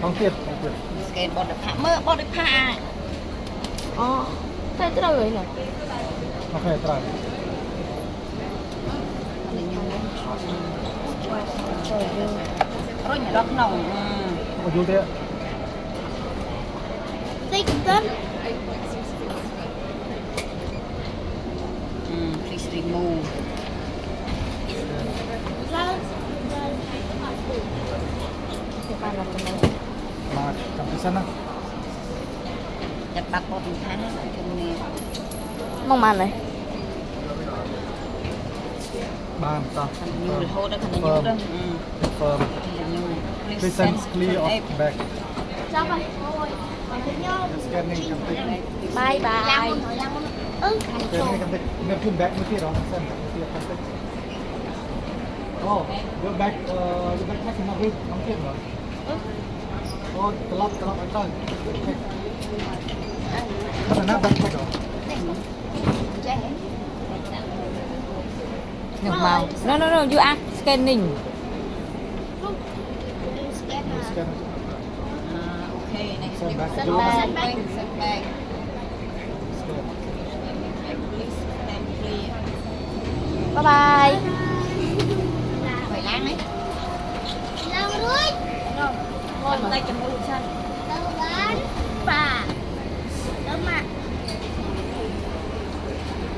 không tiệt Scan bọt được phá mơ bọt được phá. Tay tới rồi nè. ok try Rồi nhà lót nồng. có vô thế Tích cân. Please remove. mà cầm cái sân á Chặt bạc bọt được phá chung nè. Mong màn này. bàn ta Nhiều được hô đó thành nhiều đó. confirm present clear of back Sao vậy? scanning cầm tích Bye bye. scanning cầm tích nếu phun back mới kia đó sân cầm tích oh your back back nó rít không kia rồi oh kelap ở đây nó nắp back rồi Được màu. No, you are scanning. scan Okay, next Send back. Send back. Send back. scan Please stand clear. Bye bye. Phải láng đấy. Làm đuôi. Không. Tay cầm đôi chân. Đâu bán. Bà.